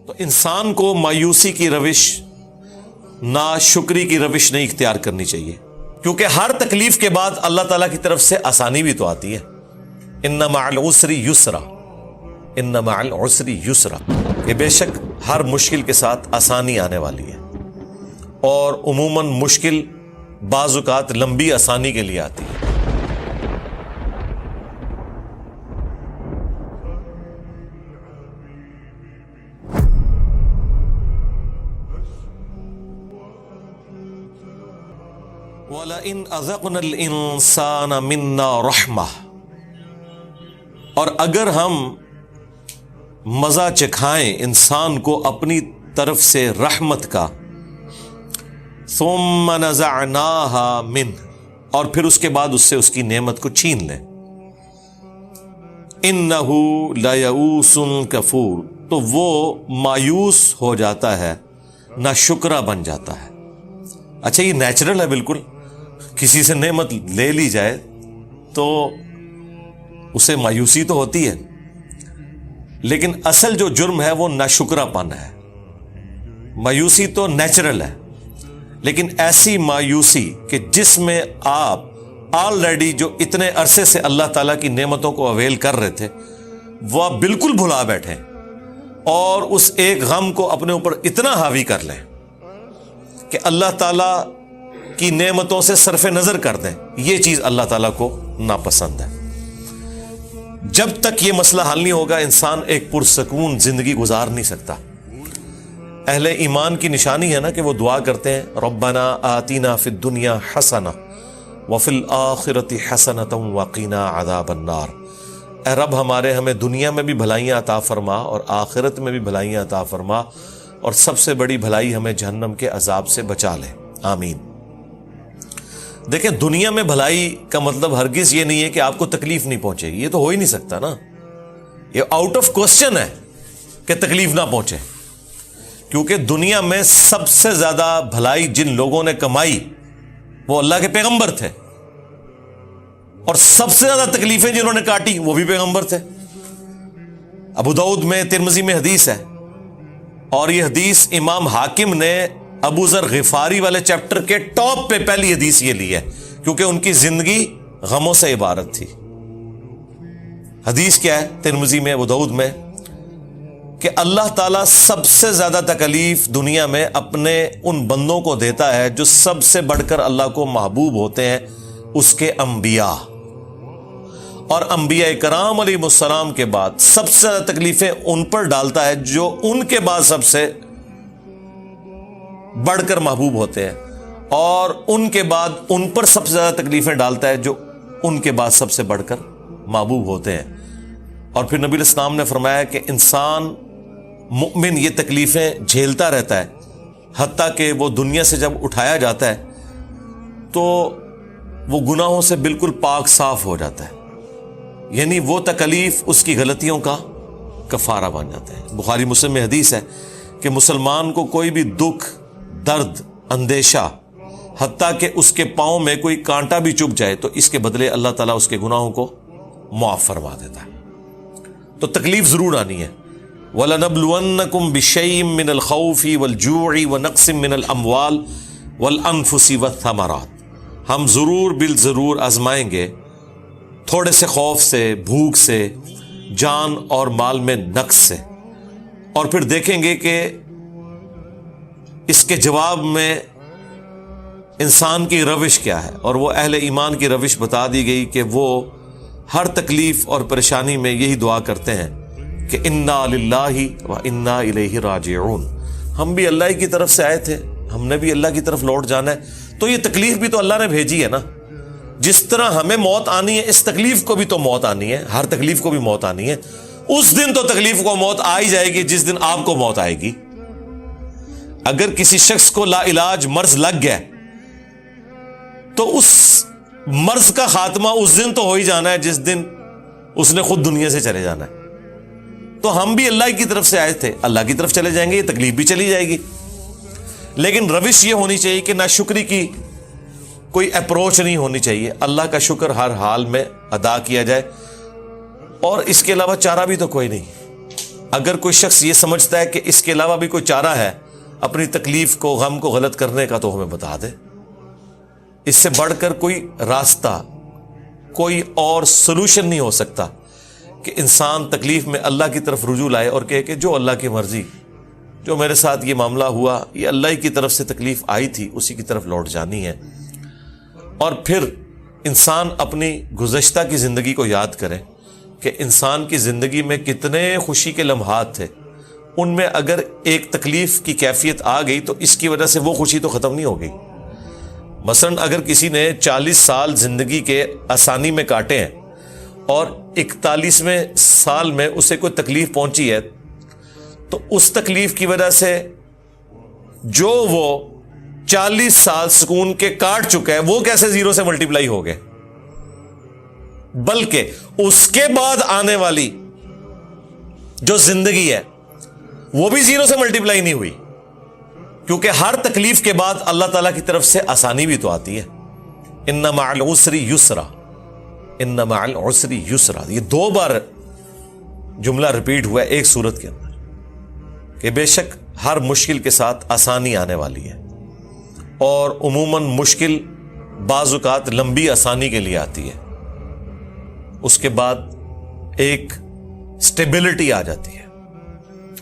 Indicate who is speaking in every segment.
Speaker 1: تو انسان کو مایوسی کی روش، ناشکری کی روش نہیں اختیار کرنی چاہیے، کیونکہ ہر تکلیف کے بعد اللہ تعالیٰ کی طرف سے آسانی بھی تو آتی ہے۔ ان مع العسر یسرا، ان مع العسر یسرا، کہ بے شک ہر مشکل کے ساتھ آسانی آنے والی ہے، اور عموماً مشکل بعض اوقات لمبی آسانی کے لیے آتی ہے۔ وَلَئِنْ أَذَقْنَا الْإِنسَانَ مِنَّا رَحْمَةً، اور اگر ہم مزہ چکھائیں انسان کو اپنی طرف سے رحمت کا، ثُمَّ نَزَعْنَاهَا مِنْهُ، اور پھر اس کے بعد اس سے اس کی نعمت کو چھین لیں، إِنَّهُ لَيَئُوسٌ كَفُورٌ، تو وہ مایوس ہو جاتا ہے، ناشکرا بن جاتا ہے۔ اچھا، یہ نیچرل ہے، بالکل کسی سے نعمت لے لی جائے تو اسے مایوسی تو ہوتی ہے، لیکن اصل جو جرم ہے وہ ناشکرا پن ہے۔ مایوسی تو نیچرل ہے، لیکن ایسی مایوسی کہ جس میں آپ آلریڈی جو اتنے عرصے سے اللہ تعالیٰ کی نعمتوں کو اویل کر رہے تھے وہ آپ بالکل بھلا بیٹھیں، اور اس ایک غم کو اپنے اوپر اتنا حاوی کر لیں کہ اللہ تعالیٰ کی نعمتوں سے صرف نظر کر دیں، یہ چیز اللہ تعالیٰ کو ناپسند ہے۔ جب تک یہ مسئلہ حل نہیں ہوگا انسان ایک پرسکون زندگی گزار نہیں سکتا۔ اہل ایمان کی نشانی ہے نا کہ وہ دعا کرتے ہیں، ربنا آتینا فی الدنیا حسنہ وفی الآخرۃ حسنۃ وقنا عذاب النار، اے رب ہمیں دنیا میں بھی بھلائیاں عطا فرما اور آخرت میں بھی بھلائیاں عطا فرما، اور سب سے بڑی بھلائی ہمیں جہنم کے عذاب سے بچا لے، آمین۔ دیکھیں، دنیا میں بھلائی کا مطلب ہرگز یہ نہیں ہے کہ آپ کو تکلیف نہیں پہنچے گی، یہ تو ہو ہی نہیں سکتا نا، یہ آؤٹ آف کوسچن ہے کہ تکلیف نہ پہنچے، کیونکہ دنیا میں سب سے زیادہ بھلائی جن لوگوں نے کمائی وہ اللہ کے پیغمبر تھے، اور سب سے زیادہ تکلیفیں جنہوں نے کاٹی وہ بھی پیغمبر تھے۔ ابو داؤد میں، ترمذی میں حدیث ہے، اور یہ حدیث امام حاکم نے ابو ذر غفاری والے چیپٹر کے ٹاپ پہ پہلی حدیث یہ لی ہے، کیونکہ ان کی زندگی غموں سے عبارت تھی۔ حدیث کیا ہے ترمذی میں، ابو داؤد میں، کہ اللہ تعالیٰ سب سے زیادہ تکلیف دنیا میں اپنے ان بندوں کو دیتا ہے جو سب سے بڑھ کر اللہ کو محبوب ہوتے ہیں، اس کے انبیاء، اور انبیاء کرام علیہ السلام کے بعد سب سے زیادہ تکلیفیں ان پر ڈالتا ہے جو ان کے بعد سب سے بڑھ کر محبوب ہوتے ہیں، اور ان کے بعد ان پر سب سے زیادہ تکلیفیں ڈالتا ہے جو ان کے بعد سب سے بڑھ کر محبوب ہوتے ہیں۔ اور پھر نبی علیہ السلام نے فرمایا کہ انسان مؤمن یہ تکلیفیں جھیلتا رہتا ہے، حتیٰ کہ وہ دنیا سے جب اٹھایا جاتا ہے تو وہ گناہوں سے بالکل پاک صاف ہو جاتا ہے، یعنی وہ تکلیف اس کی غلطیوں کا کفارہ بن جاتا ہے۔ بخاری مسلم میں حدیث ہے کہ مسلمان کو کوئی بھی دکھ، درد، اندیشہ، حتیٰ کہ اس کے پاؤں میں کوئی کانٹا بھی چبھ جائے تو اس کے بدلے اللہ تعالیٰ اس کے گناہوں کو معاف فرما دیتا ہے۔ تو تکلیف ضرور آنی ہے۔ وَلَنَبْلُوَنَّكُمْ بِشَيْءٍ مِّنَ الْخَوْفِ وَالْجُوعِ وَنَقْصٍ مِّنَ الْأَمْوَالِ وَالْأَنفُسِ وَالثَّمَرَاتِ، ہم ضرور بالضرور آزمائیں گے تھوڑے سے خوف سے، بھوک سے، جان اور مال میں نقص سے، اور پھر دیکھیں گے کہ اس کے جواب میں انسان کی روش کیا ہے، اور وہ اہل ایمان کی روش بتا دی گئی کہ وہ ہر تکلیف اور پریشانی میں یہی دعا کرتے ہیں کہ انا للہ و انا الیہ راجعون، ہم بھی اللہ کی طرف سے آئے تھے، ہم نے بھی اللہ کی طرف لوٹ جانا ہے، تو یہ تکلیف بھی تو اللہ نے بھیجی ہے نا۔ جس طرح ہمیں موت آنی ہے، اس تکلیف کو بھی تو موت آنی ہے، ہر تکلیف کو بھی موت آنی ہے۔ اس دن تو تکلیف کو موت آ ہی جائے گی جس دن آپ کو موت آئے گی۔ اگر کسی شخص کو لا علاج مرض لگ گیا تو اس مرض کا خاتمہ اس دن تو ہو ہی جانا ہے جس دن اس نے خود دنیا سے چلے جانا ہے۔ تو ہم بھی اللہ کی طرف سے آئے تھے، اللہ کی طرف چلے جائیں گے، یہ تکلیف بھی چلی جائے گی۔ لیکن روش یہ ہونی چاہیے کہ ناشکری کی کوئی اپروچ نہیں ہونی چاہیے، اللہ کا شکر ہر حال میں ادا کیا جائے، اور اس کے علاوہ چارہ بھی تو کوئی نہیں۔ اگر کوئی شخص یہ سمجھتا ہے کہ اس کے علاوہ بھی کوئی چارہ ہے اپنی تکلیف کو، غم کو غلط کرنے کا، تو ہمیں بتا دے۔ اس سے بڑھ کر کوئی راستہ، کوئی اور سلوشن نہیں ہو سکتا کہ انسان تکلیف میں اللہ کی طرف رجوع لائے اور کہے کہ جو اللہ کی مرضی، جو میرے ساتھ یہ معاملہ ہوا، یہ اللہ ہی کی طرف سے تکلیف آئی تھی، اسی کی طرف لوٹ جانی ہے۔ اور پھر انسان اپنی گزشتہ کی زندگی کو یاد کرے کہ انسان کی زندگی میں کتنے خوشی کے لمحات تھے، ان میں اگر ایک تکلیف کی کیفیت آ گئی تو اس کی وجہ سے وہ خوشی تو ختم نہیں ہو گئی۔ مثلا اگر کسی نے 40 سال زندگی کے آسانی میں کاٹے ہیں اور 41ویں سال میں اسے کوئی تکلیف پہنچی ہے، تو اس تکلیف کی وجہ سے جو وہ 40 سال سکون کے کاٹ چکا ہے وہ کیسے زیرو سے ملٹیپلائی ہو گئے، بلکہ اس کے بعد آنے والی جو زندگی ہے وہ بھی زیرو سے ملٹیپلائی نہیں ہوئی، کیونکہ ہر تکلیف کے بعد اللہ تعالیٰ کی طرف سے آسانی بھی تو آتی ہے۔ ان مع العسر یسرا، ان مع العسر یسرا، یہ 2 بار جملہ ریپیٹ ہوا ہے ایک سورت کے اندر کہ بے شک ہر مشکل کے ساتھ آسانی آنے والی ہے، اور عموماً مشکل بعض اوقات لمبی آسانی کے لیے آتی ہے، اس کے بعد ایک سٹیبلٹی آ جاتی ہے۔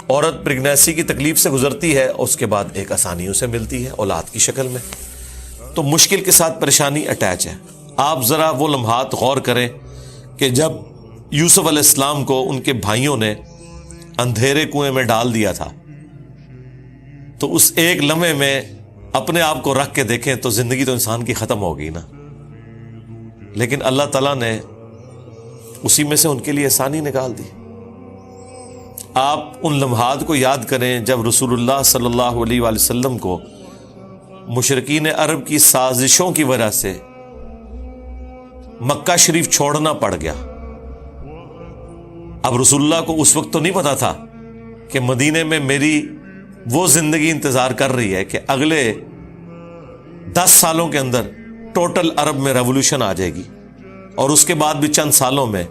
Speaker 1: عورت پریگنینسی کی تکلیف سے گزرتی ہے، اس کے بعد ایک آسانی اسے ملتی ہے اولاد کی شکل میں۔ تو مشکل کے ساتھ پریشانی اٹیچ ہے۔ آپ ذرا وہ لمحات غور کریں کہ جب یوسف علیہ السلام کو ان کے بھائیوں نے اندھیرے کنویں میں ڈال دیا تھا، تو اس ایک لمحے میں اپنے آپ کو رکھ کے دیکھیں تو زندگی تو انسان کی ختم ہو گئی نا، لیکن اللہ تعالیٰ نے اسی میں سے ان کے لیے آسانی نکال دی۔ آپ ان لمحات کو یاد کریں جب رسول اللہ صلی اللہ علیہ وآلہ وسلم کو مشرکین عرب کی سازشوں کی وجہ سے مکہ شریف چھوڑنا پڑ گیا۔ اب رسول اللہ کو اس وقت تو نہیں پتا تھا کہ مدینے میں میری وہ زندگی انتظار کر رہی ہے کہ اگلے 10 سالوں کے اندر ٹوٹل عرب میں ریولوشن آ جائے گی، اور اس کے بعد بھی چند سالوں میں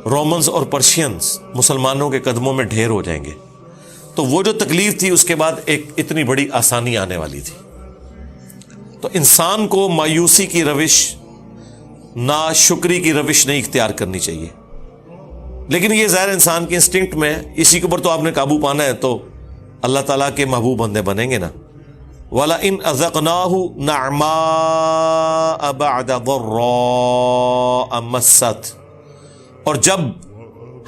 Speaker 1: رومنز اور پرشینز مسلمانوں کے قدموں میں ڈھیر ہو جائیں گے۔ تو وہ جو تکلیف تھی اس کے بعد ایک اتنی بڑی آسانی آنے والی تھی۔ تو انسان کو مایوسی کی روش، ناشکری کی روش نہیں اختیار کرنی چاہیے، لیکن یہ ظاہر انسان کی انسٹنکٹ میں، اسی کے اوپر تو آپ نے قابو پانا ہے تو اللہ تعالیٰ کے محبوب بندے بنیں گے نا۔ وَلَئِنْ أَذَقْنَاهُ نَعْمَاءَ بَعْدَ ضَرَّاءَ مَسَّتْ، اور جب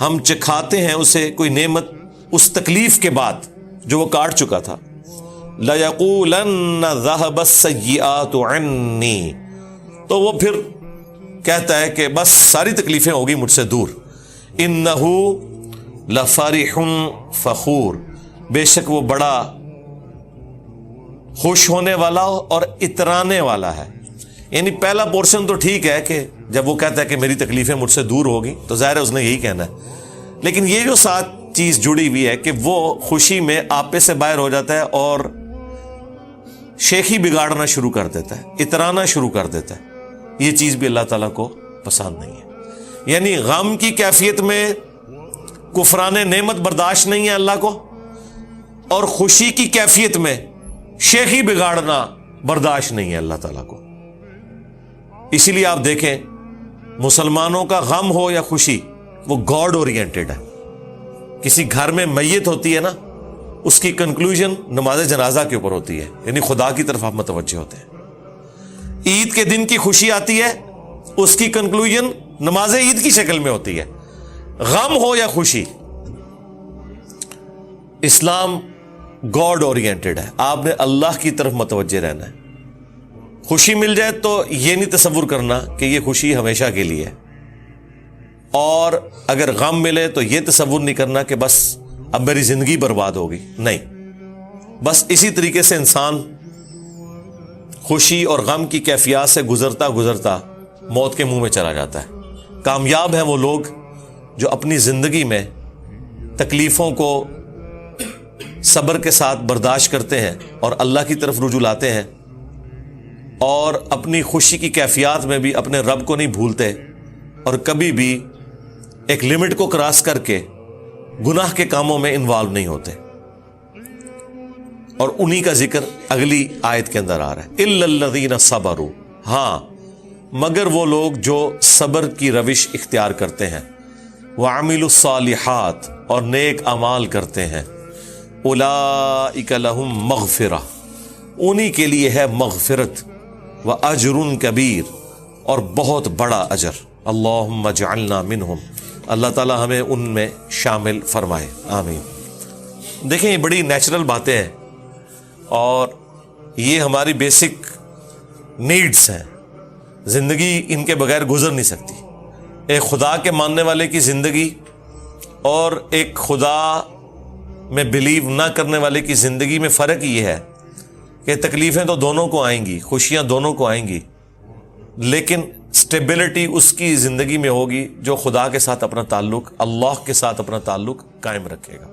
Speaker 1: ہم چکھاتے ہیں اسے کوئی نعمت اس تکلیف کے بعد جو وہ کاٹ چکا تھا، لَيَقُولَنَّ ذَهَبَ السَّيِّئَاتُ عَنِّي، تو وہ پھر کہتا ہے کہ بس ساری تکلیفیں ہو گئی مجھ سے دور۔ إِنَّهُ لَفَرِحٌ فَخُورٌ، بے شک وہ بڑا خوش ہونے والا اور اترانے والا ہے۔ یعنی پہلا پورشن تو ٹھیک ہے کہ جب وہ کہتا ہے کہ میری تکلیفیں مجھ سے دور ہوگی تو ظاہر ہے اس نے یہی کہنا ہے، لیکن یہ جو ساتھ چیز جڑی ہوئی ہے کہ وہ خوشی میں آپے سے باہر ہو جاتا ہے اور شیخی بگاڑنا شروع کر دیتا ہے، اترانا شروع کر دیتا ہے، یہ چیز بھی اللہ تعالیٰ کو پسند نہیں ہے۔ یعنی غم کی کیفیت میں کفران نعمت برداشت نہیں ہے اللہ کو، اور خوشی کی کیفیت میں شیخی بگاڑنا برداشت نہیں ہے اللہ تعالیٰ کو۔ اسی لیے آپ دیکھیں مسلمانوں کا غم ہو یا خوشی وہ گاڈ اورینٹڈ ہے۔ کسی گھر میں میت ہوتی ہے نا، اس کی کنکلوژن نماز جنازہ کے اوپر ہوتی ہے، یعنی خدا کی طرف آپ متوجہ ہوتے ہیں۔ عید کے دن کی خوشی آتی ہے، اس کی کنکلوژن نماز عید کی شکل میں ہوتی ہے۔ غم ہو یا خوشی، اسلام گاڈ اورینٹڈ ہے، آپ نے اللہ کی طرف متوجہ رہنا ہے۔ خوشی مل جائے تو یہ نہیں تصور کرنا کہ یہ خوشی ہمیشہ کے لیے ہے، اور اگر غم ملے تو یہ تصور نہیں کرنا کہ بس اب میری زندگی برباد ہوگی، نہیں، بس اسی طریقے سے انسان خوشی اور غم کی کیفیات سے گزرتا گزرتا موت کے منہ میں چلا جاتا ہے۔ کامیاب ہیں وہ لوگ جو اپنی زندگی میں تکلیفوں کو صبر کے ساتھ برداشت کرتے ہیں اور اللہ کی طرف رجوع لاتے ہیں، اور اپنی خوشی کی کیفیات میں بھی اپنے رب کو نہیں بھولتے، اور کبھی بھی ایک لمٹ کو کراس کر کے گناہ کے کاموں میں انوالو نہیں ہوتے، اور انہی کا ذکر اگلی آیت کے اندر آ رہا ہے، الا الذین صبروا، ہاں مگر وہ لوگ جو صبر کی روش اختیار کرتے ہیں، وعملوا الصالحات اور نیک اعمال کرتے ہیں، اولئک لہم مغفرہ، انہی کے لیے ہے مغفرت، واجر کبیر، اور بہت بڑا اجر، اللہم اجعلنا منہم، اللہ تعالی ہمیں ان میں شامل فرمائے، آمین۔ دیکھیں یہ بڑی نیچرل باتیں ہیں اور یہ ہماری بیسک نیڈز ہیں، زندگی ان کے بغیر گزر نہیں سکتی۔ ایک خدا کے ماننے والے کی زندگی اور ایک خدا میں بلیو نہ کرنے والے کی زندگی میں فرق یہ ہے کہ تکلیفیں تو دونوں کو آئیں گی، خوشیاں دونوں کو آئیں گی، لیکن سٹیبلٹی اس کی زندگی میں ہوگی جو خدا کے ساتھ اپنا تعلق، اللہ کے ساتھ اپنا تعلق قائم رکھے گا۔